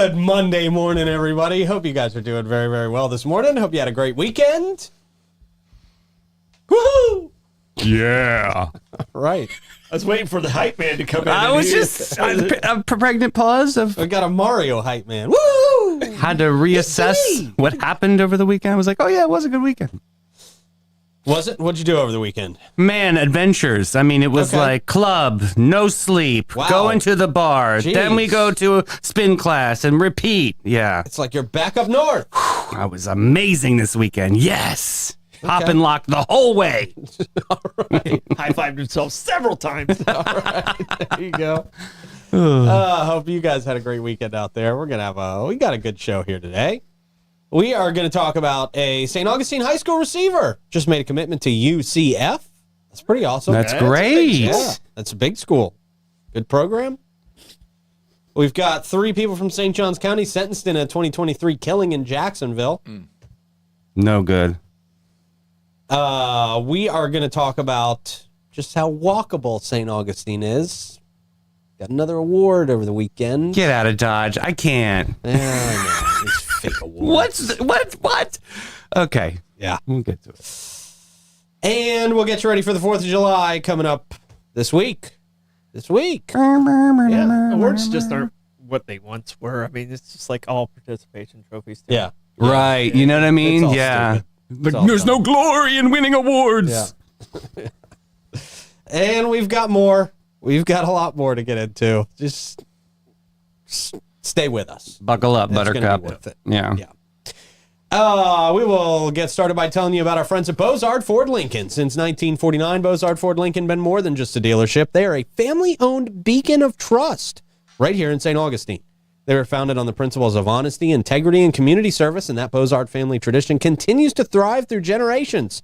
Good Monday morning, everybody. Hope you guys are doing very, very well this morning. Hope you had a great weekend. Woohoo! Yeah. Right. I was waiting for the hype man to come in. I was just a pregnant pause of We got a Mario hype man. Woo! had to reassess what happened over the weekend. I was like, oh yeah, it was a good weekend. Was it? What'd you do over the weekend? Man, adventures. I mean, it was like club, no sleep, Wow. going to the bar. Jeez. Then we go to a spin class and repeat. Yeah. It's like you're back up north. I was amazing this weekend. Yes. Hop and lock the whole way. high-fived himself several times. All right. There you go. I hope you guys had a great weekend out there. We got a good show here today. We are going to talk about a St. Augustine High School receiver. Just made a commitment to UCF. That's pretty awesome. That's great. Yeah, that's a big school. Good program. We've got 3 people from St. Johns County sentenced in a 2023 killing in Jacksonville. No good. We are going to talk about just how walkable St. Augustine is. Got another award over the weekend. Get out of Dodge. I can't. Yeah, I know. These fake awards. What? Okay. Yeah. We'll get to it. And we'll get you ready for the 4th of July coming up this week. Yeah, awards just aren't what they once were. I mean, it's just like all participation trophies. Too. Yeah. Right. You know what I mean? all Yeah. stupid. Like, there's no glory in winning awards. Yeah. And we've got more. We've got a lot more to get into. Just stay with us. Buckle up, It's gonna Buttercup. be worth it. Yeah. We will get started by telling you about our friends at Bozard Ford Lincoln. Since 1949, Bozard Ford Lincoln been more than just a dealership. They are a family-owned beacon of trust right here in St. Augustine. They were founded on the principles of honesty, integrity, and community service, and that Bozard family tradition continues to thrive through generations.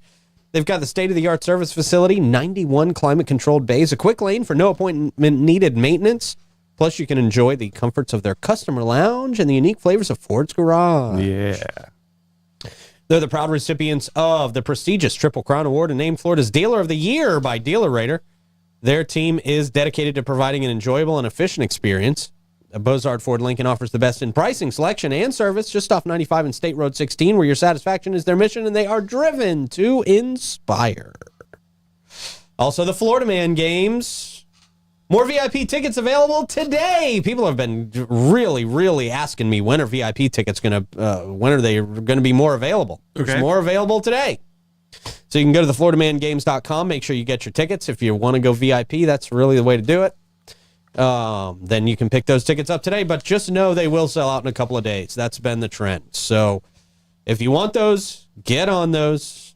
They've got the state-of-the-art service facility, 91 climate-controlled bays, a quick lane for no appointment-needed maintenance. Plus, you can enjoy the comforts of their customer lounge and the unique flavors of Ford's Garage. Yeah. They're the proud recipients of the prestigious Triple Crown Award and named Florida's Dealer of the Year by Dealer Rater. Their team is dedicated to providing an enjoyable and efficient experience. Bozard Ford Lincoln offers the best in pricing, selection, and service just off 95 and State Road 16, where your satisfaction is their mission, and they are driven to inspire. Also, the Florida Man Games. More VIP tickets available today. People have been really, really asking me when are VIP tickets when are they going to be more available? Okay. There's more available today. So you can go to thefloridamangames.com. Make sure you get your tickets. If you want to go VIP, that's really the way to do it. Then you can pick those tickets up today, but just know they will sell out in a couple of days. That's been the trend. So if you want those, get on those.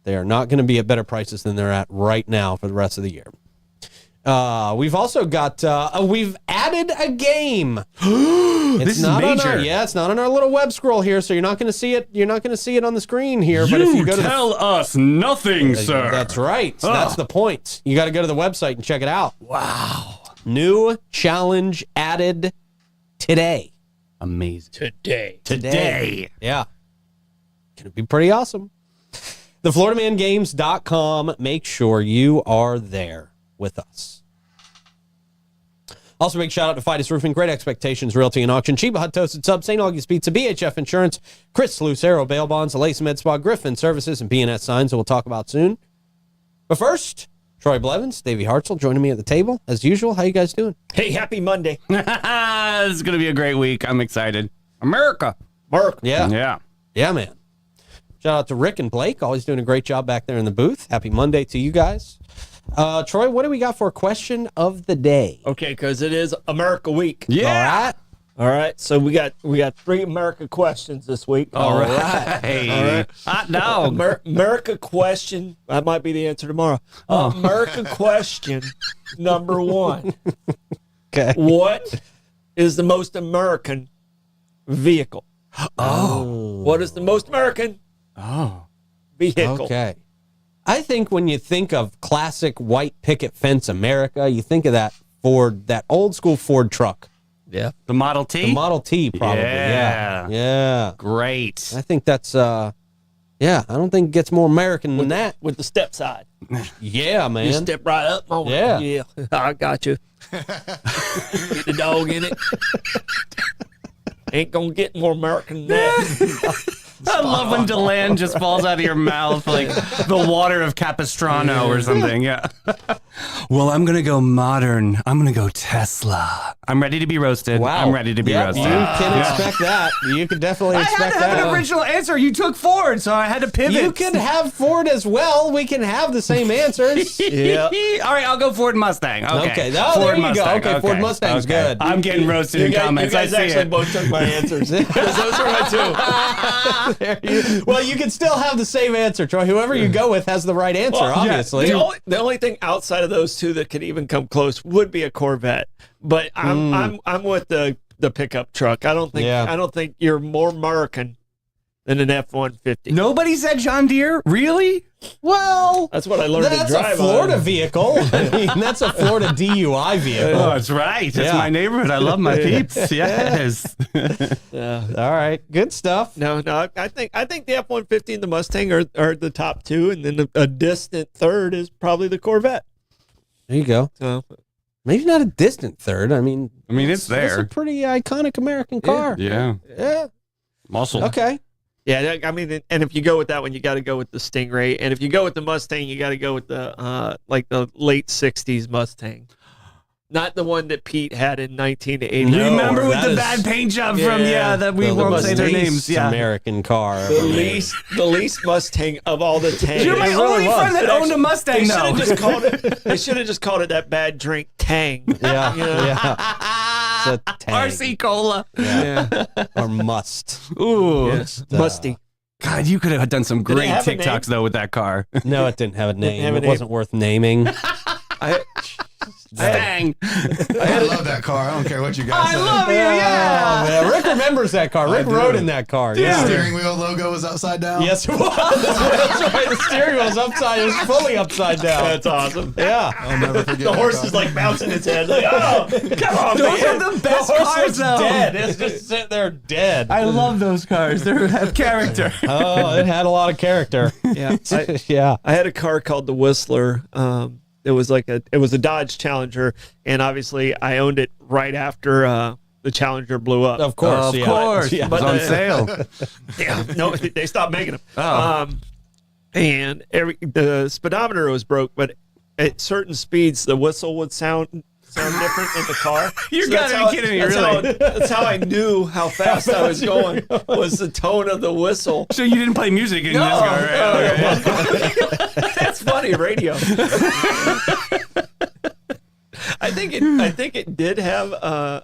They are not going to be at better prices than they're at right now for the rest of the year. We've also got, we've added a game. This is major. It's not on our little web scroll here, so you're not going to see it. You're not going to see it on the screen here. But if you go to tell us nothing, sir. That's right. So that's the point. You got to go to the website and check it out. Wow. New challenge added today. Amazing. Today. Yeah. Gonna be pretty awesome. TheFloridaManGames.com. Make sure you are there with us. Also, big shout out to Fidus Roofing, Great Expectations Realty and Auction, Chiba Hut Toasted Sub, St. August Pizza, BHF Insurance, Chris Lucero Bail Bonds, Lace Med Spa, Griffin Services, and B&S Signs that we'll talk about soon. But first, Troy Blevins, Davey Hartzell joining me at the table. As usual, how you guys doing? Hey, happy Monday. This is going to be a great week. I'm excited. America. Mark. Yeah, man. Shout out to Rick and Blake, always doing a great job back there in the booth. Happy Monday to you guys. Troy, what do we got for question of the day? Okay, because it is America Week. Yeah. All right. So we got 3 America questions this week. All right. Hot dog. America question. That might be the answer tomorrow. America question number 1. Okay. What is the most American vehicle? What is the most American vehicle? Okay. I think when you think of classic white picket fence America, you think of that Ford, that old school Ford truck. Yeah. The Model T? The Model T, probably. Yeah. Great. I think that's, I don't think it gets more American than that. With the step side. Yeah, man. You step right up. Oh, Yeah. I got you. Get the dog in it. Ain't gonna get more American than that. I love when DeLand just falls out of your mouth like the water of Capistrano or something. Yeah. Well, I'm going to go modern. I'm going to go Tesla. I'm ready to be roasted. Wow. I'm ready to be roasted. You can expect that. You can definitely expect I had that. an original answer. You took Ford, so I had to pivot. You can have Ford as well. We can have the same answers. Yeah. All right, I'll go Ford Mustang. Okay. Oh, Ford there you Mustang. go. Okay, Ford Mustang's good. I'm getting roasted in comments. You guys I see actually it. both took my answers. Because those are my two. Well, you can still have the same answer, Troy. Whoever you go with has the right answer, Well, obviously. The only thing outside of those two that could even come close would be a Corvette. But I'm with the pickup truck. I don't think you're more American than an F-150. Nobody said John Deere? Really? Well, That's what I learned to that's drive a Florida on. vehicle. I mean, that's a Florida DUI vehicle. Oh, that's right. It's Yeah. my neighborhood. I love my peeps. Yes. Yeah. All right, good stuff. No. I think the F-150 and the Mustang are the top two, and then a distant third is probably the Corvette. There you go. So Maybe not a distant third. I mean, it's there. It's a pretty iconic American car. Yeah. Yeah. Muscle. Okay. yeah, I mean, and if you go with that one, you got to go with the Stingray, and if you go with the Mustang, you got to go with the the late '60s Mustang. Not the one that Pete had in 1980. You remember with that the is- bad paint job Yeah. from that we The won't say their least names. Yeah. American car. The ever made. least Mustang of all the tanks. You're my It really only was. friend that owned a Mustang, They should though. have just called it. They should have just called it that bad drink Tang. Yeah. You know? Yeah. It's a Tang. RC Cola. Yeah. Or must. Ooh. Yes. Musty. God, you could have done some it great have a TikToks, though, with that car. No, it didn't have a name. have a It name. wasn't worth naming. Stang. I love that car. I don't care what you guys I say. love you, yeah. Oh, man. Rick remembers that car. Rick do. rode in that car. The Yeah. steering wheel logo was upside down. Yes, it was. That's right. The steering wheel was upside. It was fully upside down. That's awesome. Yeah. I'll never forget The that horse car. is like bouncing its head. Like, oh, come on, Those man. are the best The horse cars, was though. dead. It's just sitting there dead. I love those cars. They have character. Oh, it had a lot of character. Yeah. Yeah. I had a car called the Whistler. It was a Dodge Challenger, and obviously I owned it right after the Challenger blew up. Of course. Of yeah. course. Yeah. It was on But, sale. Yeah, no, they stopped making them. Oh. And the speedometer was broke, but at certain speeds the whistle would sound different in the car. You that's gotta how- be kidding me, that's really. That's how I knew how fast I was going. Was the tone of the whistle. So you didn't play music in this car, right? Okay. That's funny radio. I think it did have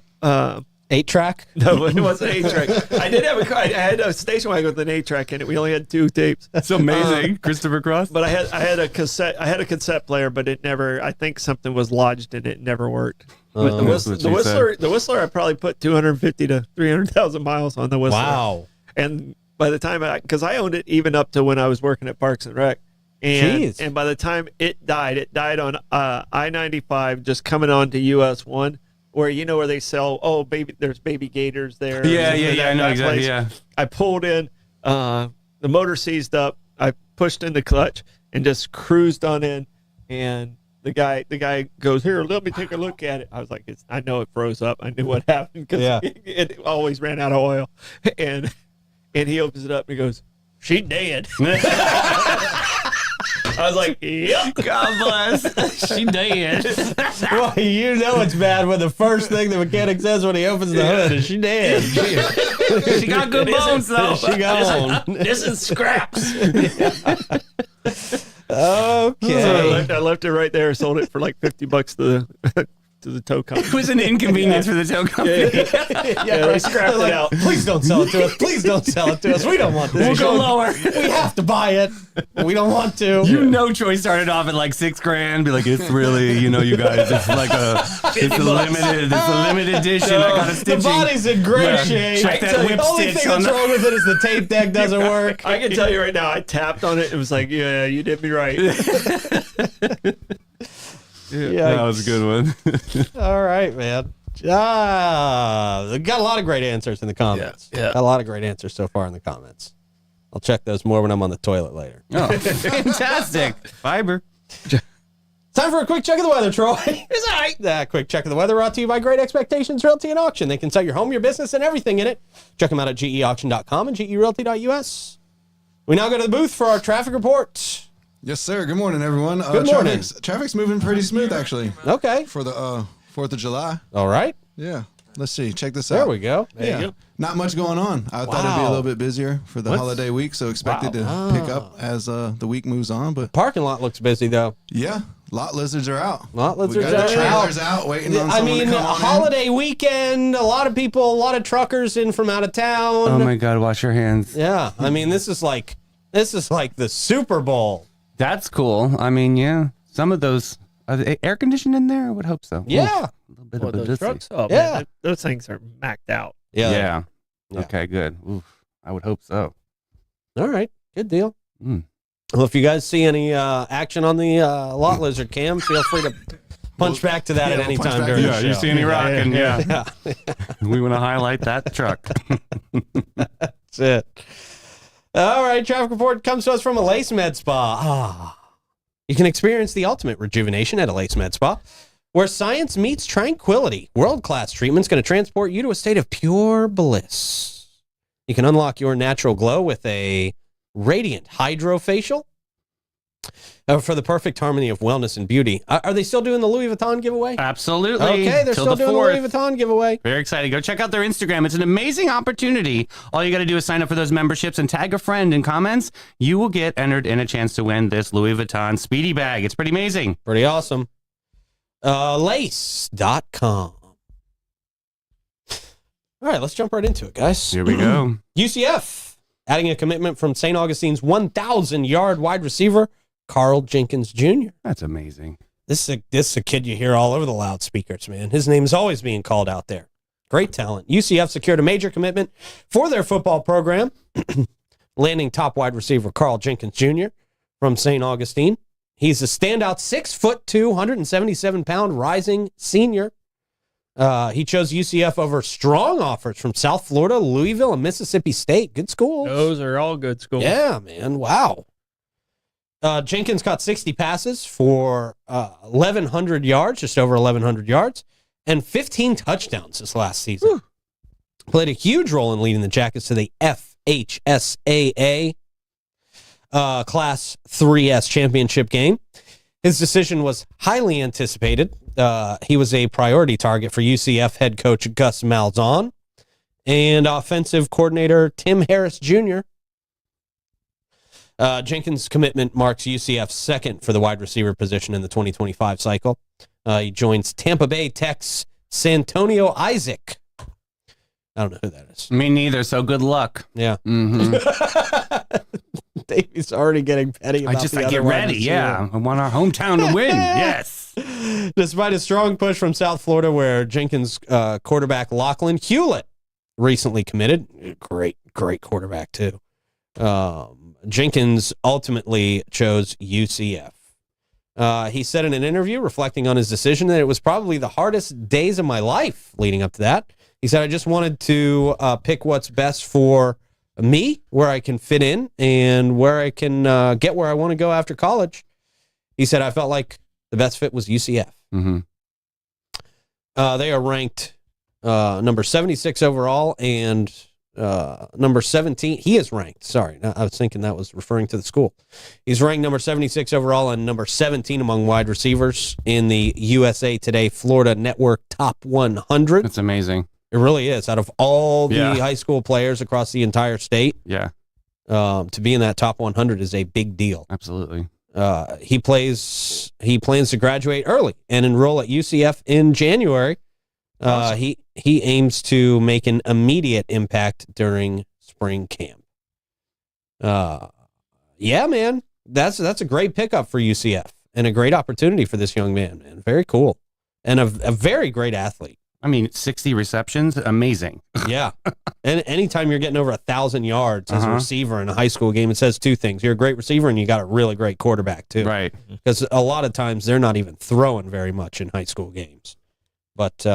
8-track. no, it wasn't an 8-track. I did have a car. I had a station wagon with an 8-track in it. We only had 2 tapes. That's amazing. Christopher Cross. But I had a cassette player, but it never. I think something was lodged in it. It never worked. But the That's what you said. Whistler, I probably put 250 to 300,000 miles on the Whistler. Wow. And by the time because I owned it even up to when I was working at Parks and Rec, Jeez. and by the time it died on I-95, just coming on to US 1, where where they sell there's baby gators there. Yeah, That I know exactly. place. Yeah. I pulled in, the motor seized up. I pushed in the clutch and just cruised on in. And the guy goes, "Here, let me take a look at it." I was like, I know it froze up. I knew what happened because Yeah. it always ran out of oil. And he opens it up and he goes, "She dead." I was like, "Yep." God bless. She dead. Well, you know it's bad when the first thing the mechanic says when he opens the hood is she dead. She got good bones, though. She got on. This is scraps. Okay. I left it right there. Sold it for like $50 to the tow company. It was an inconvenience for the tow company. Yeah, they scrapped it Like, out. Please don't sell it to us. Please don't sell it to us. We don't want this. We'll go lower. We have to buy it. We don't want to. You know, Troy started off at like $6,000. Be like, it's really, you guys, it's like it's a limited edition. I got a the stitching. body's in great Yeah. shape. Check that whip the only stitch thing on that's the- wrong with it is the tape deck doesn't work. I can tell you right now, I tapped on it. It was like, yeah, you did me right. Yeah. That was a good one. All right, man. We got a lot of great answers in the comments. Yeah. Got a lot of great answers so far in the comments. I'll check those more when I'm on the toilet later. Oh, fantastic. Fiber. Time for a quick check of the weather, Troy. It's all right. That quick check of the weather brought to you by Great Expectations Realty and Auction. They can sell your home, your business, and everything in it. Check them out at geauction.com and gerealty.us. We now go to the booth for our traffic report. Yes, sir. Good morning, everyone. Good morning. Traffic's moving pretty smooth, actually, Okay. for the 4th of July. All right. Yeah. Let's see. Check this out. There we go. Yeah. Not much going on. I thought it'd be a little bit busier for the holiday week, so expected to pick up as the week moves on. But Parking lot looks busy, though. yeah, lot lizards are out. Lot lizards we got are the out. trailers out waiting on someone to come on holiday weekend, a lot of people, a lot of truckers in from out of town. Oh my God, wash your hands. Yeah, I mean, this is like the Super Bowl. That's cool. I mean, yeah. Some of those, are they air conditioned in there? I would hope so. Yeah. Oof, a little bit Well, of a those dizzy. trucks, oh, Yeah. man, those things are maxed out. Yeah. Yeah. Okay, good. Oof, I would hope so. All right. Good deal. Mm. Well, if you guys see any action on the lot lizard cam, feel free to punch back to that at any punch time back during in. the Yeah, show. you see any rocking? Yeah. Yeah. We want to highlight that truck. That's it. All right. Traffic report comes to us from a Lace Med Spa. You can experience the ultimate rejuvenation at a Lace Med Spa, where science meets tranquility. World-class treatment's going to transport you to a state of pure bliss. You can unlock your natural glow with a radiant hydrofacial for the perfect harmony of wellness and beauty. Are they still doing the Louis Vuitton giveaway? Absolutely. Okay, they're Till still the doing 4th. the Louis Vuitton giveaway. Very excited. Go check out their Instagram. It's an amazing opportunity. All you got to do is sign up for those memberships and tag a friend in comments. You will get entered in a chance to win this Louis Vuitton Speedy Bag. It's pretty amazing. Pretty awesome. Lace.com. All right, let's jump right into it, guys. Here we go. UCF adding a commitment from St. Augustine's 1,000-yard wide receiver, Carl Jenkins Jr. That's amazing. This is a kid you hear all over the loudspeakers, man. His name is always being called out there. Great talent. UCF secured a major commitment for their football program, landing top wide receiver Carl Jenkins Jr. from St. Augustine. He's a standout 6'2", 177-pound rising senior. He chose UCF over strong offers from South Florida, Louisville, and Mississippi State. Good schools. Those are all good schools. Yeah, man. Wow. Jenkins caught 60 passes for 1,100 yards, just over 1,100 yards, and 15 touchdowns this last season. Whew. Played a huge role in leading the Jackets to the FHSAA Class 3S championship game. His decision was highly anticipated. He was a priority target for UCF head coach Gus Malzahn and offensive coordinator Tim Harris Jr. Jenkins' commitment marks UCF's second for the wide receiver position in the 2025 cycle. He joins Tampa Bay Tech's Santonio Isaac. I don't know who that is. Me neither, so good luck. Yeah. Mm-hmm. Davey's already getting petty about I other get wide ready. receiver. Yeah. I want our hometown to win. Yes. Despite a strong push from South Florida, where Jenkins' quarterback Lachlan Hewlett recently committed, great quarterback too. Jenkins ultimately chose UCF. He said in an interview, reflecting on his decision, that it was probably the hardest days of my life leading up to that. He said, I just wanted to pick what's best for me, where I can fit in, and where I can get where I want to go after college. He said, I felt like the best fit was UCF. Mm-hmm. They are ranked number 76 overall and number 17. He is ranked. Sorry, I was thinking that was referring to the school. He's ranked number 76 overall and number 17 among wide receivers in the USA Today Florida Network Top 100. That's amazing. It really is. Out of all the Yeah. high school players across the entire state, Yeah, to be in that top 100 is a big deal. absolutely. He plans to graduate early and enroll at UCF in January. Awesome. He aims to make an immediate impact during spring camp. Yeah, man, that's a great pickup for UCF and a great opportunity for this young man. Man, very cool, and a very great athlete. I mean, 60 receptions, amazing. Yeah, and anytime you're getting over 1,000 yards as a Uh-huh. receiver in a high school game, it says two things: you're a great receiver, and you got a really great quarterback too. Right. Because a lot of times they're not even throwing very much in high school games. But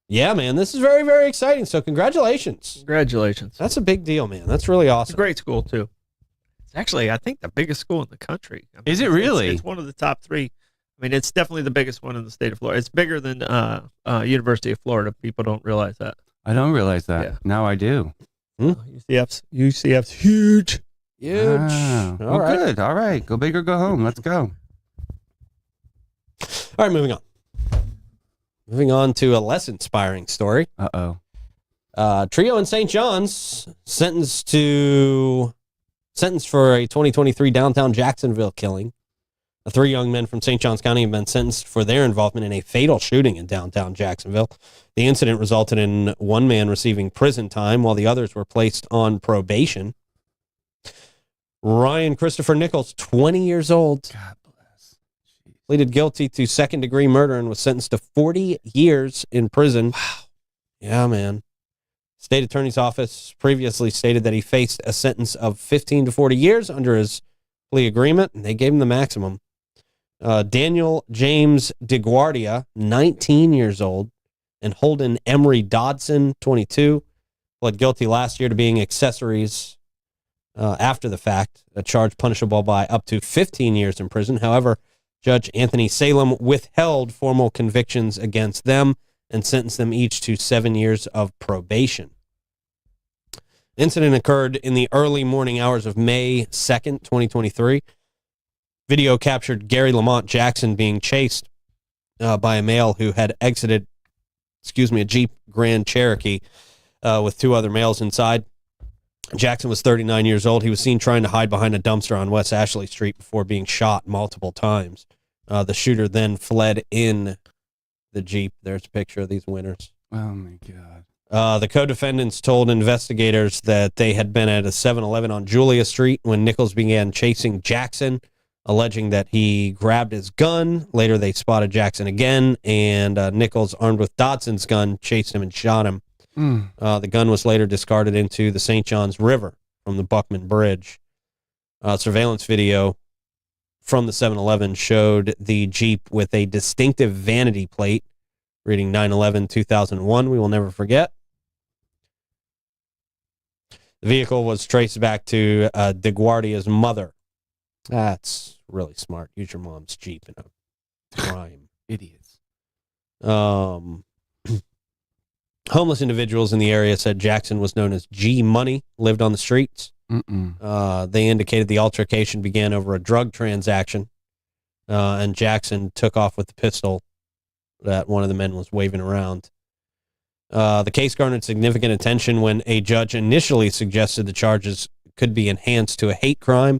yeah, man, this is very, very exciting. So congratulations. Congratulations. That's a big deal, man. That's really It's a awesome. great school, too. It's actually, I think, the biggest school in the country. I mean, Is it it's- really? It's one of the top three I mean, it's definitely the biggest one in the state of Florida. It's bigger than University of Florida. People don't realize that. I don't realize that. Yeah. Now I do. UCF's huge. Huge. Ah, All right. Good. All right. Go big or go home. Let's go. All right, moving on. Moving on to a less inspiring story. Uh-oh. Trio in St. John's sentenced for a 2023 downtown Jacksonville killing. The 3 young men from St. Johns County have been sentenced for their involvement in a fatal shooting in downtown Jacksonville. The incident resulted in one man receiving prison time while the others were placed on probation. Ryan Christopher Nichols, 20 years old, God bless. pleaded guilty to second-degree murder and was sentenced to 40 years in prison. Wow. Yeah, man. State Attorney's Office previously stated that he faced a sentence of 15 to 40 years under his plea agreement, and they gave him the maximum. Daniel James DeGuardia, 19 years old, and Holden Emery Dodson, 22, pled guilty last year to being accessories after the fact, a charge punishable by up to 15 years in prison. However, Judge Anthony Salem withheld formal convictions against them and sentenced them each to 7 years of probation. The incident occurred in the early morning hours of May 2nd, 2023. Video captured Gary Lamont Jackson being chased by a male who had exited, a Jeep Grand Cherokee with 2 other males inside. Jackson was 39 years old. He was seen trying to hide behind a dumpster on West Ashley Street before being shot multiple times. The shooter then fled in the Jeep. There's a picture of these winners. Oh, my God. The co-defendants told investigators that they had been at a 7-Eleven on Julia Street when Nichols began chasing Jackson, alleging that he grabbed his gun. Later, they spotted Jackson again, and Nichols, armed with Dodson's gun, chased him and shot him. The gun was later discarded into the St. Johns River from the Buckman Bridge. Surveillance video from the 7-Eleven showed the Jeep with a distinctive vanity plate reading 9/11/2001. We will never forget. The vehicle was traced back to DeGuardia's mother. That's really smart. Use your mom's Jeep in a crime. Idiots. Homeless individuals in the area said Jackson was known as G Money, lived on the streets. They indicated the altercation began over a drug transaction, and Jackson took off with the pistol that one of the men was waving around. The case garnered significant attention when a judge initially suggested the charges could be enhanced to a hate crime,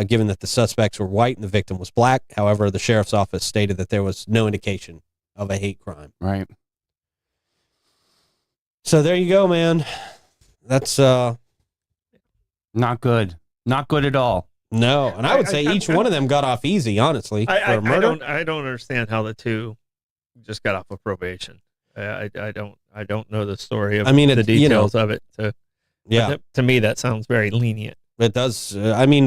given that the suspects were white and the victim was black. However, the sheriff's office stated that there was no indication of a hate crime. Right. So there you go, man. That's Not good. Not good at all. no, and I would say each one of them got off easy, honestly, for I murder. don't understand how the 2 just got off of probation. I don't know the story of the details of it. So, Yeah, to me, that sounds very lenient. it does.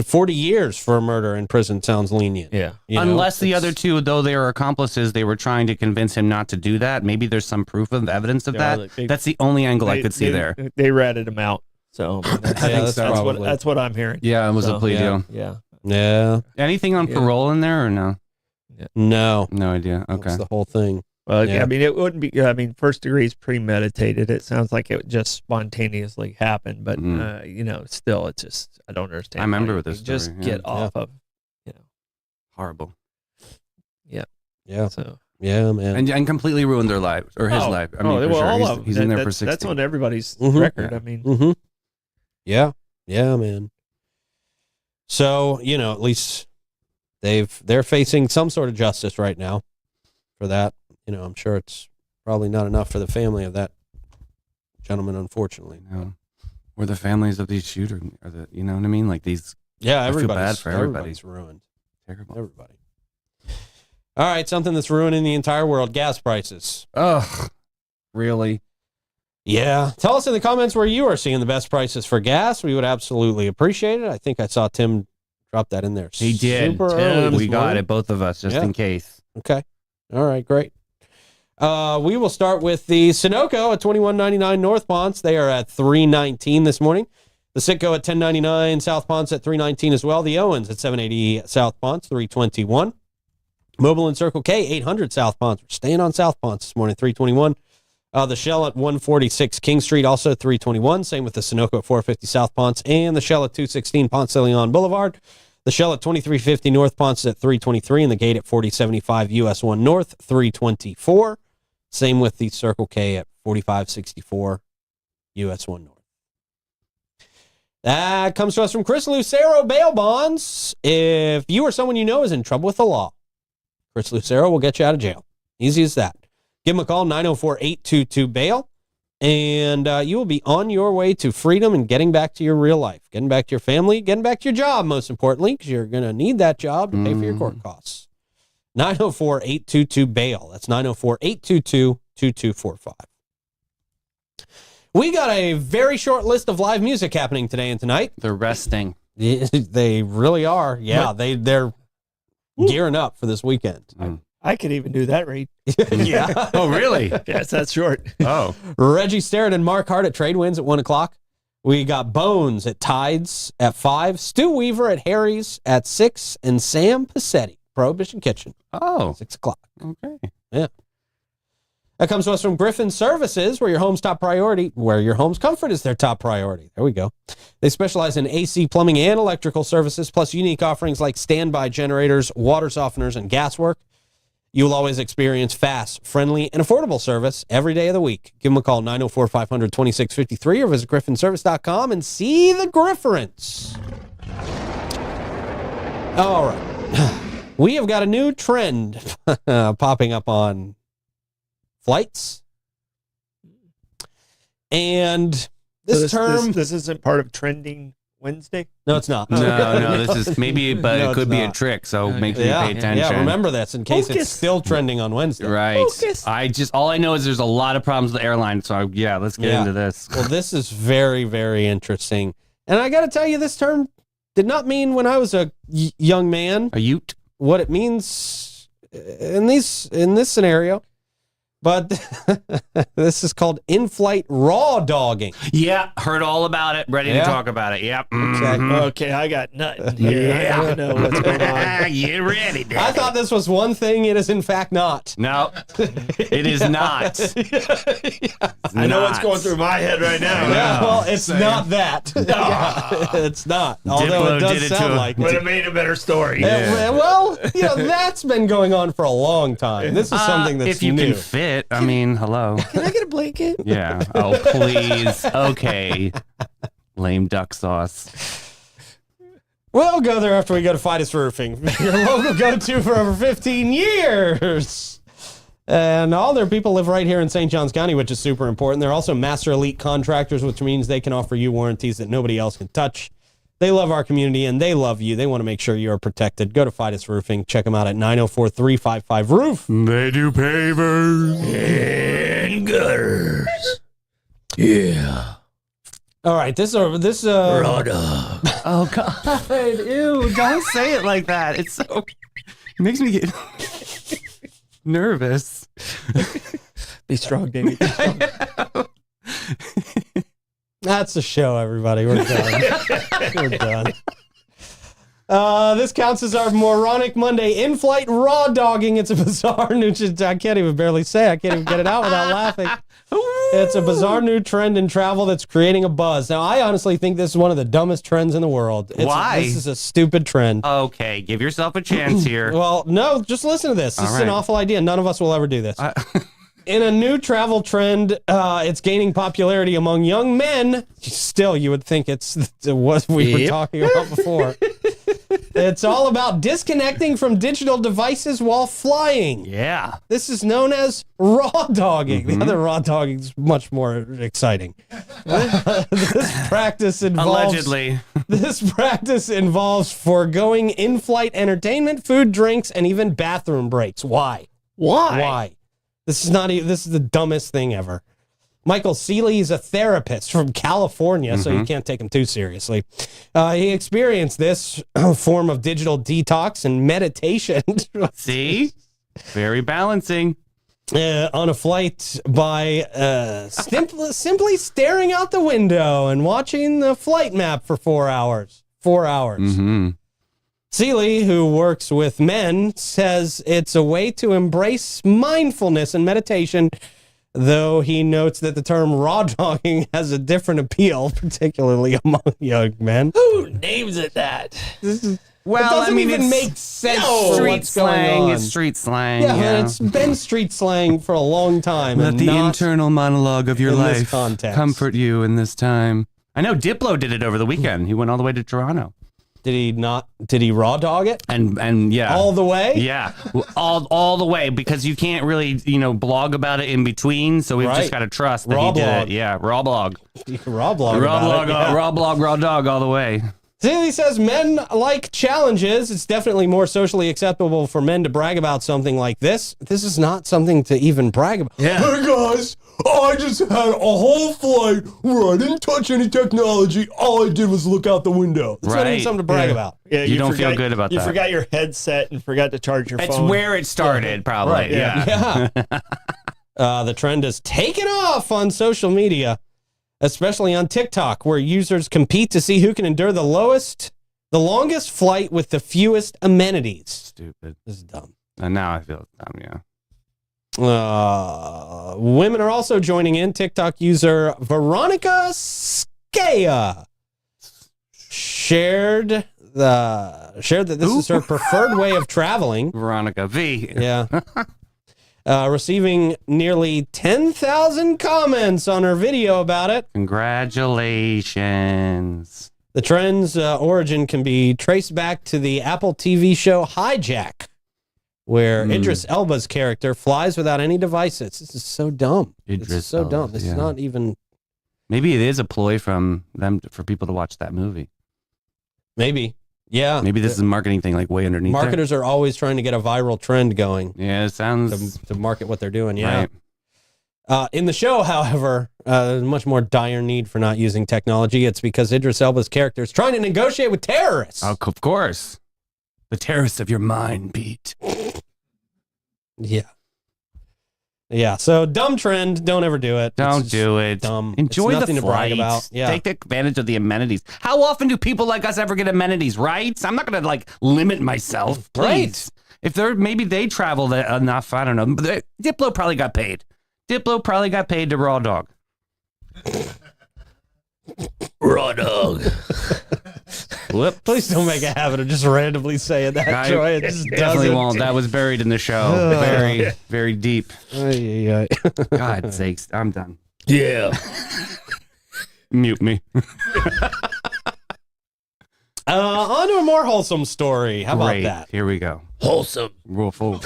40 years for a murder in prison sounds lenient. Yeah. You know, Unless the it's- other 2, though they were accomplices, they were trying to convince him not to do that. Maybe there's some proof of evidence of Yeah, that. they- That's the only angle I could see there. They ratted him out. So I mean, that's probably- that's what I'm hearing. Yeah, it was a plea deal. Yeah. Yeah, Anything on Yeah. parole in there or no? no, No idea. Okay. that's the whole thing. Well, Yeah. I mean, it wouldn't be. I mean, first degree is premeditated. It sounds like it just spontaneously happened, but still, it's just I don't understand. I remember how with you this can just story, yeah. get off of, Horrible. Yeah, So yeah, man. And completely ruined their lives or his life. I mean, for well, all sure. of them. He's in there for That's- 60. That's on everybody's Mhm. record. Yeah. I mean, Mm-hmm. Yeah, man. So at least they're facing some sort of justice right now for that. I'm sure it's probably not enough for the family of that gentleman, unfortunately. No. Or the families of these shooters. You know what I mean? Like these Yeah, feel everybody's bad for everybody. everybody's ruined. terrible. Everybody. All right, something that's ruining the entire world: gas prices. Ugh. Really? Yeah. Tell us in the comments where you are seeing the best prices for gas. We would absolutely appreciate it. I think I saw Tim drop that in there. He did. Super early this We got morning. it, both of us, just Yeah. in case. Okay. All right, great. We will start with the Sunoco at $21.99 North Ponce. They are at $3.19 this morning. The Citgo at $10.99 South Ponce at $3.19 as well. The Owens at $7.80 South Ponce, $3.21. Mobile and Circle K, 800 South Ponce. We're staying on South Ponce this morning, 321. The Shell at 146 King Street, also 321. Same with the Sunoco at 450 South Ponce and the Shell at 216 Ponce de Leon Boulevard. The Shell at 2350 North Ponce is at 323, and the Gate at 4075 US 1 North, 324. Same with the Circle K at 4564 US 1 North. That comes to us from Chris Lucero, Bail Bonds. If you or someone you know is in trouble with the law, Chris Lucero will get you out of jail. Easy as that. Give him a call, 904-822-BAIL, and you will be on your way to freedom and getting back to your real life, getting back to your family, getting back to your job, most importantly, because you're going to need that job to pay for your court costs. 904-822-BAIL. That's 904-822-2245. We got a very short list of live music happening today and tonight. They're resting. They really are. Yeah, they're gearing up for this weekend. I could even do that, Reed. Yeah. Oh, really? Yes, that's short. Oh. Reggie Sterrett and Mark Hart at Trade Winds at 1 o'clock. We got Bones at Tides at 5. Stu Weaver at Harry's at 6. And Sam Passetti, Prohibition Kitchen, Oh. 6 o'clock. Okay. Yeah. That comes to us from Griffin Services, where your home's top priority, where your home's comfort is their top priority. There we go. They specialize in AC, plumbing, and electrical services, plus unique offerings like standby generators, water softeners, and gas work. You will always experience fast, friendly, and affordable service every day of the week. Give them a call, 904-500-2653, or visit griffinservice.com and see the Grifference. All right. We have got a new trend popping up on flights. And this term... This isn't part of Trending Wednesday? No, it's not. No, this is maybe, but No, it could it's be not. a trick, so make sure you pay attention. Yeah, remember this in case it's Focus. still trending on Wednesday. Right. Focus. All I know is there's a lot of problems with the airline, so let's get into this. Well, this is very, very interesting. And I got to tell you, this term did not mean when I was a young man A ute? what it means in this scenario. But this is called in-flight raw dogging. Yeah, heard all about it. Ready to talk about it. Yep. Okay, I got nothing here. I don't know what's going on. Get ready, Daddy. I thought this was one thing. It is in fact not. No, it is not. I know what's going through my head right now. Yeah, well, it's not that. It's not. Although it does sound like Would it. have made a better story. Well, that's been going on for a long time. This is something that's if you new. can fit. I mean, hello. Can I get a blanket? Yeah. Oh, please. Okay. Lame duck sauce. We'll go there after we go to Fidus Roofing, your local go-to for over 15 years. And all their people live right here in St. Johns County, which is super important. They're also master elite contractors, which means they can offer you warranties that nobody else can touch. They love our community, and they love you. They want to make sure you are protected. Go to Fidus Roofing. Check them out at 904-355-ROOF. They do pavers. And gutters. Yeah. All right, this Raw dog. Oh, God. Ew, don't say it like that. It's so... It makes me get nervous. Be strong, Davey. Be strong. That's the show, everybody. We're done. We're done. This counts as our moronic Monday in-flight raw dogging. It's a bizarre new... I can't even barely say. I can't even get it out without laughing. It's a bizarre new trend in travel that's creating a buzz. Now, I honestly think this is one of the dumbest trends in the world. Why? This is a stupid trend. Okay, give yourself a chance here. Well, no, just listen to this. This is an awful idea. None of us will ever do this. In a new travel trend, it's gaining popularity among young men. Still, you would think it's what we were talking about before. It's all about disconnecting from digital devices while flying. Yeah. This is known as raw dogging. The other raw dogging is much more exciting. This practice involves... Allegedly. This practice involves foregoing in-flight entertainment, food, drinks, and even bathroom breaks. Why? Why? This is the dumbest thing ever. Michael Seeley is a therapist from California, so you can't take him too seriously. He experienced this form of digital detox and meditation. See? Very balancing. On a flight by simply staring out the window and watching the flight map for 4 hours. 4 hours. Mm-hmm. Seeley, who works with men, says it's a way to embrace mindfulness and meditation, though he notes that the term raw dogging has a different appeal, particularly among young men. Who names it that? Well, it doesn't even make sense for street what's going slang. on. It's street slang. Yeah, it's been street slang for a long time. Let and the not internal monologue of your in this life context. comfort you in this time. I know Diplo did it over the weekend. He went all the way to Toronto. Did he not? Did he raw dog it And yeah. all the way? Yeah, all the way, because you can't really, blog about it in between. So we've Right. just got to trust that Raw he did blog. it. Yeah, raw blog. Raw blog. Raw about blog, it, yeah. raw blog, raw dog all the way. Seeley says men like challenges. It's definitely more socially acceptable for men to brag about something like this. This is not something to even brag about. Yeah. Hey guys, I just had a whole flight where I didn't touch any technology. All I did was look out the window. It's not even Right. something to brag Yeah. about. Yeah, You don't feel forgot- good about you that. forgot your headset and forgot to charge your It's phone. where it started, probably. Right, Yeah. The trend has taken off on social media, especially on TikTok, where users compete to see who can endure the longest flight with the fewest amenities. Stupid. This is dumb. And now I feel dumb, yeah. Women are also joining in. TikTok user Veronica Skaya shared that this is her preferred way of traveling. Veronica V. Yeah. Receiving nearly 10,000 comments on her video about it. Congratulations. The trend's origin can be traced back to the Apple TV show Hijack, where Idris Elba's character flies without any devices. This is so dumb. This is Idris so dumb. Elba, This yeah. is not even... Maybe it is a ploy from them for people to watch that movie. Maybe. Yeah. Maybe this is a marketing thing, like way underneath there. Marketers are always trying to get a viral trend going Yeah, it sounds to market what they're doing. Yeah. right. In the show, however, there's much more dire need for not using technology. It's because Idris Elba's character is trying to negotiate with terrorists. Oh, of course. The terrorists of your mind, Pete. Yeah. Yeah. So dumb trend. Don't ever do it. Don't It's do it. dumb. Enjoy It's the nothing to brag flight. about. Yeah. Take advantage of the amenities. How often do people like us ever get amenities, right? I'm not going to limit myself. Please. Right. If maybe they traveled enough, I don't know. But Diplo probably got paid. Diplo probably got paid to raw dog. Raw dog. Whoop. Please don't make a habit of just randomly saying that, Troy. It just Definitely doesn't. won't. That was buried in the show. Very, very deep. Ay, ay, ay. God sakes. I'm done. Yeah. Mute me. On to a more wholesome story. How about Great. that? Here we go. Wholesome. Real full.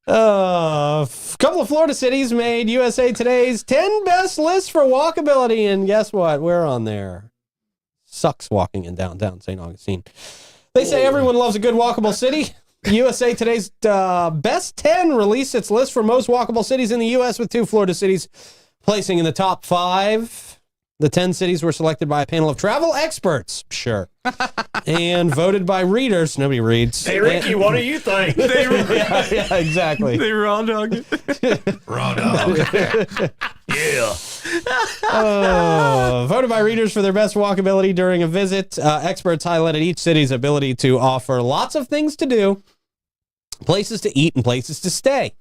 A couple of Florida cities made USA Today's 10 best list for walkability, and guess what? We're on there. Sucks walking in downtown St. Augustine. They say everyone loves a good walkable city. USA Today's best 10 released its list for most walkable cities in the U.S., with 2 Florida cities placing in the top 5. The 10 cities were selected by a panel of travel experts, sure, and voted by readers. Nobody reads. Hey, Ricky, what do you think? yeah, exactly. They raw dogged it. Raw dog. Yeah. Voted by readers for their best walkability during a visit. Experts highlighted each city's ability to offer lots of things to do, places to eat, and places to stay,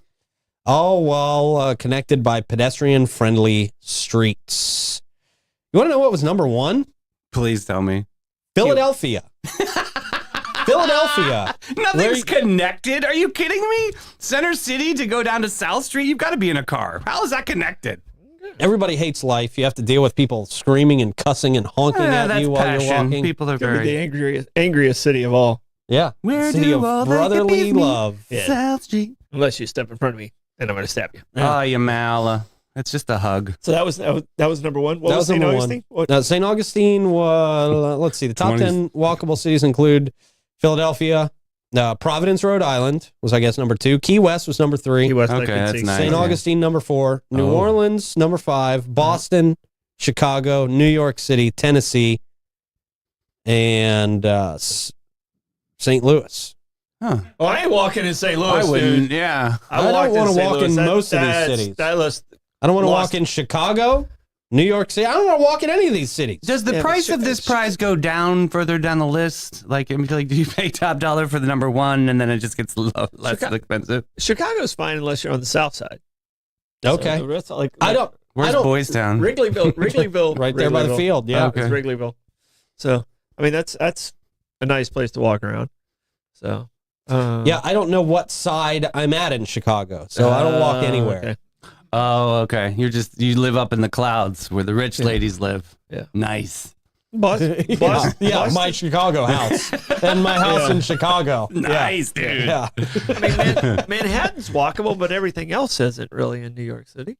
all while connected by pedestrian-friendly streets. You want to know what was number 1? Please tell me. Philadelphia. Philadelphia. Nothing's connected. Are you kidding me? Center City to go down to South Street, you've got to be in a car. How is that connected? Everybody hates life. You have to deal with people screaming and cussing and honking at That's you while passion. you're walking. People are Gonna be very... the angriest city of all. Yeah. Where City do of all the brotherly hippies meet? love. Yeah. South Street. Unless you step in front of me, and I'm going to stab you. Oh, you mala. It's just a hug. So that was number 1. What That was was St. number Augustine? What? St. Augustine was, let's see, the top 10 walkable cities include Philadelphia, Providence, Rhode Island was, I guess, number 2. Key West was number 3. He was Okay, that's nice. St. Yeah. Augustine, number 4. New Oh. Orleans, number 5. Boston, Chicago, New York City, Tennessee, and St. Louis. Huh. Oh, I ain't walking in St. Louis, I wouldn't. dude. Yeah. I don't walked wanna St. walk Louis. in most of these That's- cities. That list. I don't want to Lost. walk in Chicago. New York City. I don't want to walk in any of these cities. Does the price of this prize go down further down the list? Like, I mean, like, do you pay top dollar for the number one, and then it just gets less expensive? Chicago's fine unless you're on the south side. Okay. So the rest, Where's Boys Town? Wrigleyville, Right there by the field. Yeah. It's Wrigleyville. So, I mean, that's a nice place to walk around. So, yeah, I don't know what side I'm at in Chicago, so I don't walk anywhere. Okay. Oh, okay. You live up in the clouds where the rich ladies live. Yeah. Nice. Yeah, my Chicago house and my house in Chicago. Nice, dude. Yeah. I mean, Manhattan's walkable, but everything else isn't really in New York City.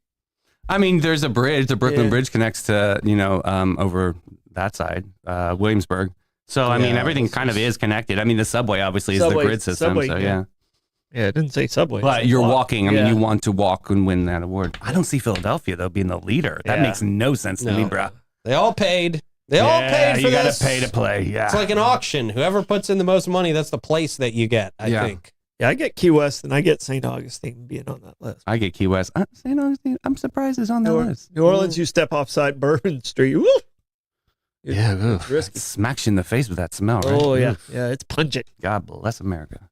I mean, there's a bridge. The Brooklyn Bridge connects to, over that side, Williamsburg. So, I mean, everything kind of is connected. I mean, the subway obviously is the grid system. So, yeah. Yeah, it didn't say subway. But you're walking. I mean, you want to walk and win that award. I don't see Philadelphia, though, being the leader. That makes no sense to me, bro. They all paid. They all paid for you this. You got to pay to play. Yeah. It's like an auction. Whoever puts in the most money, that's the place that you get, I think. Yeah, I get Key West and I get St. Augustine being on that list. I get Key West. St. Augustine, I'm surprised it's on that list. New Orleans, you step offside Bourbon Street. Woo! It's risky. It smacks you in the face with that smell, right? Oh, yeah. Yeah, it's pungent. God bless America.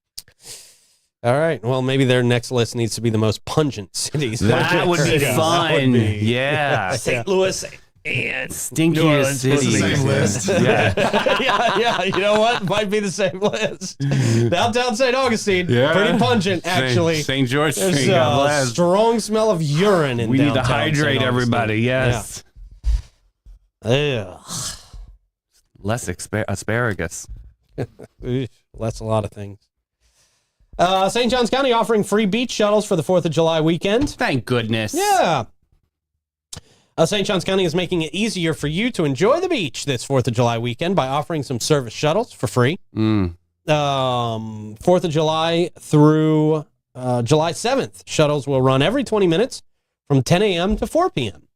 All right. Well, maybe their next list needs to be the most pungent cities. That would be fun. Yeah. St. Louis and stinkiest cities. Same list. Yeah. You know what? Might be the same list. Downtown St. Augustine. Yeah. Pretty pungent, actually. St. George There's Street. a strong smell of urine in We need to downtown hydrate St. everybody. Yes. Yeah. Less asparagus. Oof, that's a lot of things. St. Johns County offering free beach shuttles for the 4th of July weekend. Thank goodness. Yeah. St. Johns County is making it easier for you to enjoy the beach this 4th of July weekend by offering some service shuttles for free. 4th of July through July 7th. Shuttles will run every 20 minutes from 10 a.m. to 4 p.m.,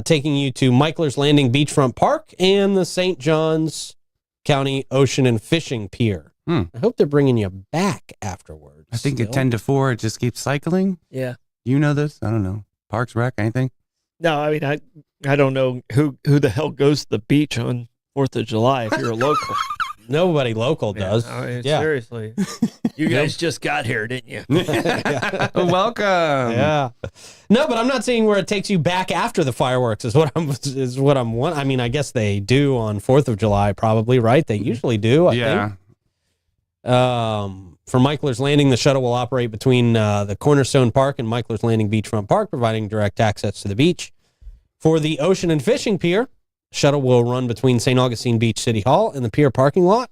taking you to Michler's Landing Beachfront Park and the St. Johns County Ocean and Fishing Pier. I hope they're bringing you back afterwards. I think at 10 to 4, it just keeps cycling. Yeah. You know this? I don't know. Parks, Rec, anything? No, I mean, I don't know who the hell goes to the beach on 4th of July if you're a local. Nobody local does. I mean, yeah. Seriously. You guys just got here, didn't you? Welcome. Yeah. No, but I'm not seeing where it takes you back after the fireworks is what I'm wanting. I mean, I guess they do on 4th of July probably, right? They usually do, I think. For Michler's Landing, the shuttle will operate between the Cornerstone Park and Michler's Landing Beachfront Park, providing direct access to the beach. For the Ocean and Fishing Pier, shuttle will run between St. Augustine Beach City Hall and the pier parking lot.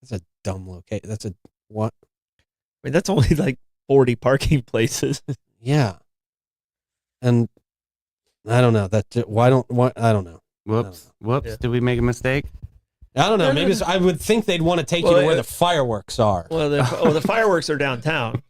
That's a dumb location. That's a what? I mean, that's only like 40 parking places. Yeah. And I don't know. I don't know. Whoops. Yeah. Did we make a mistake? I don't know. Maybe I would think they'd want to take you to where the fireworks are. Well, the fireworks are downtown.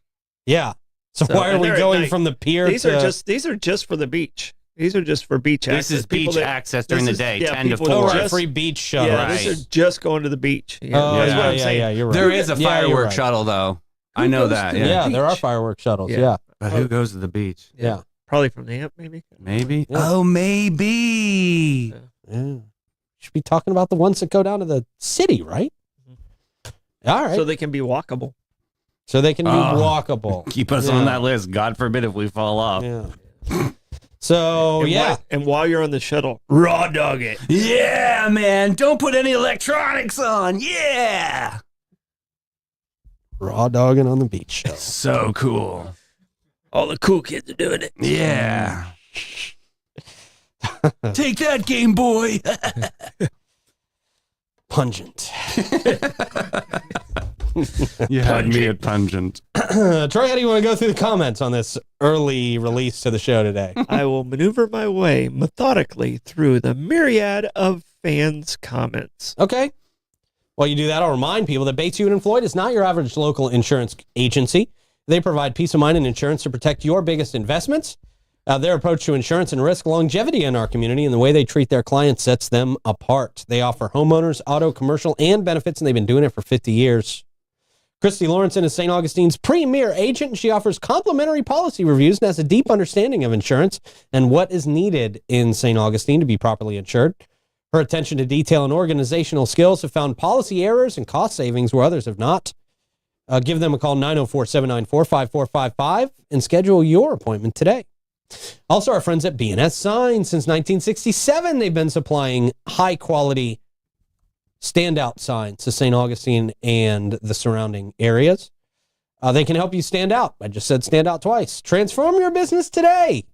Yeah. So why are we going from the pier these are just for the beach. These are just for beach access. This is beach access during the day, 10 to 4. Oh, right, free beach shuttle. Yeah, these are just going to the beach. Yeah, that's what I'm saying. You're right. There is a firework shuttle, though. I know that. Yeah, there are firework shuttles. Yeah. But who goes to the beach? Yeah. Probably from the AMP, maybe. Maybe? Yeah. Oh, maybe. Yeah. Should be talking about the ones that go down to the city, right? All right. So they can be walkable. So they can be walkable. Keep us on that list. God forbid if we fall off. Yeah. So, and while you're on the shuttle, raw dog it. Yeah, man. Don't put any electronics on. Yeah. Raw dogging on the beach shuttle. So cool. All the cool kids are doing it. Yeah. Take that, Game Boy. Pungent. You had me at pungent. Troy, how do you want to go through the comments on this early release to the show today? I will maneuver my way methodically through the myriad of fans' comments. Okay. While you do that, I'll remind people that Bates, Hewitt & Floyd is not your average local insurance agency. They provide peace of mind and insurance to protect your biggest investments. Their approach to insurance and risk longevity in our community and the way they treat their clients sets them apart. They offer homeowners, auto, commercial, and benefits, and they've been doing it for 50 years. Christy Lawrenson is St. Augustine's premier agent, and she offers complimentary policy reviews and has a deep understanding of insurance and what is needed in St. Augustine to be properly insured. Her attention to detail and organizational skills have found policy errors and cost savings where others have not. Give them a call, 904-794-5455, and schedule your appointment today. Also, our friends at B&S Signs. Since 1967, they've been supplying high-quality standout signs to St. Augustine and the surrounding areas. They can help you stand out. I just said stand out twice. Transform your business today.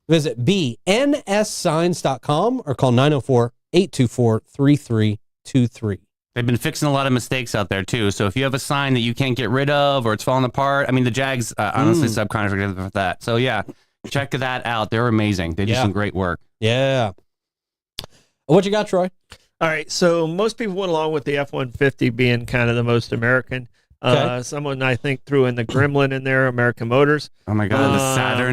Visit bnssigns.com or call 904-824-3323. They've been fixing a lot of mistakes out there, too. So if you have a sign that you can't get rid of or it's falling apart, I mean, the Jags honestly subcontracted for that. So, yeah, check that out. They're amazing. They do some great work. Yeah. What you got, Troy? All right, so most people went along with the F-150 being kind of the most American. Okay. Someone, I think, threw in the Gremlin in there, American Motors. Oh, my God.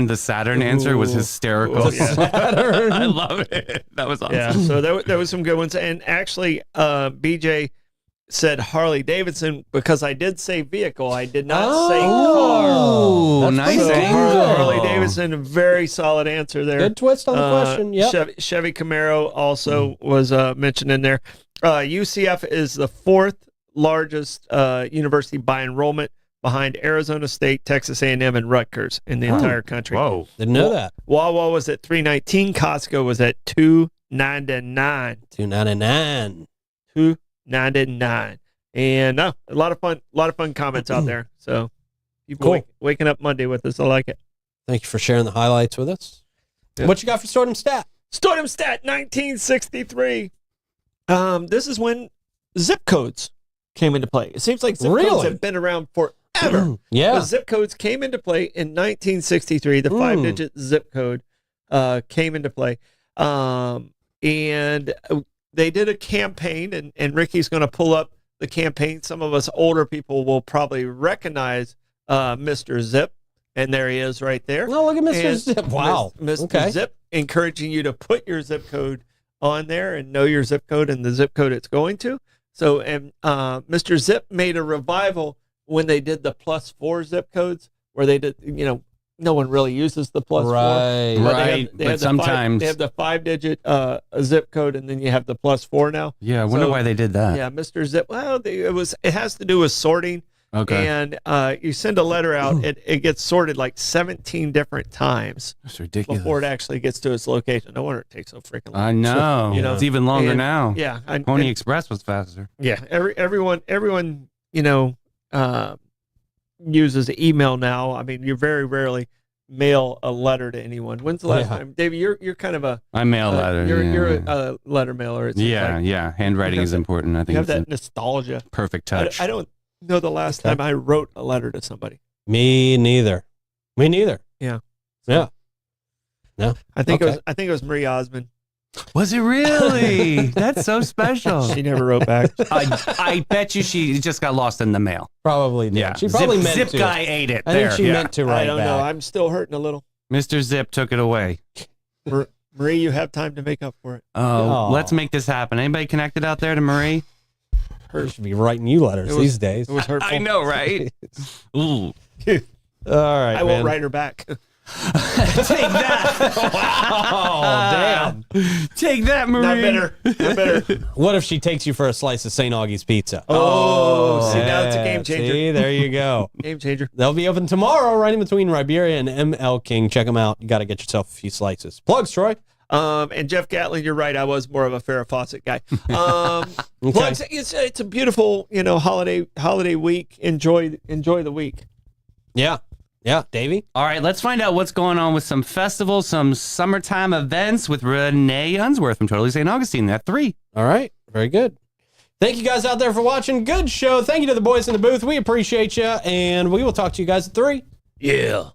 The Saturn answer was hysterical. Saturn. I love it. That was awesome. Yeah, so there was some good ones. And actually, BJ said Harley Davidson because I did say vehicle. I did not say car. Oh, nice So angle. Harley Davidson, very solid answer there. Good twist on the question. Yep. Chevy Camaro also was mentioned in there. UCF is the fourth largest university by enrollment behind Arizona State, Texas A&M, and Rutgers in the entire country. Whoa. Didn't know that. Wawa was at 319. Costco was at 299. $2.99. 299. And a lot of fun comments out there. So people Cool. waking up Monday with us. I like it. Thank you for sharing the highlights with us. Yeah. What you got for Stordom Stat? Stordom Stat 1963. This is when zip codes came into play. It seems like zip codes Really? have been around forever. Yeah. But zip codes came into play in 1963. The 5-digit zip code came into play. And they did a campaign, and Ricky's going to pull up the campaign. Some of us older people will probably recognize Mr. Zip. And there he is right there. Oh, look at Mr. And Zip. Wow. Mr. Okay. Zip, encouraging you to put your zip code on there and know your zip code and the zip code it's going to. So, and Mr. Zip made a revival when they did the +4 zip codes, where they did, no one really uses the +4. Right. Right. But sometimes. They have the 5-digit zip code, and then you have the +4 now. Yeah, I wonder why they did that. Yeah, Mr. Zip. Well, it has to do with sorting. Okay. And you send a letter out, it gets sorted like 17 different times That's ridiculous. before it actually gets to its location. No wonder it takes so freaking long. I know. It's even longer now. Yeah. Pony Express was faster. Yeah. Everyone, uses email now. I mean, you very rarely mail a letter to anyone. When's the last time? David, you're kind of a... I mail letters. You're a letter mailer. It seems like. Yeah. Handwriting is important. I think You have it's that nostalgia. a perfect touch. I don't know the last time I wrote a letter to somebody. Me neither. Yeah. Yeah. No. I think Okay. it was Marie Osmond. Was it really? That's so special. She never wrote back. I bet you she just got lost in the mail. Probably did. Yeah. She probably meant Zip to. guy ate it. I think she meant to write I don't back. know. I'm still hurting a little. Mr. Zip took it away. Marie, you have time to make up for it. Oh, Oh. let's make this happen. Anybody connected out there to Marie? She should be writing you letters these days. It was hurtful. I know, right? Ooh. All right, I won't man. write her back. Take that. Oh, damn. Take that, Marie. Not better. What if she takes you for a slice of St. Augie's pizza? Oh, see, now it's a game changer. See, there you go. Game changer. They'll be open tomorrow, right in between Riberia and ML King. Check them out. You got to get yourself a few slices. Plugs, Troy. And Jeff Gatlin, you're right. I was more of a Farrah Fawcett guy. Plugs, it's a beautiful, holiday week. Enjoy the week. Yeah. Yeah. Davey? All right, let's find out what's going on with some festivals, some summertime events with Renee Unsworth from Totally St. Augustine at 3. All right. Very good. Thank you guys out there for watching. Good show. Thank you to the boys in the booth. We appreciate you. And we will talk to you guys at 3. Yeah.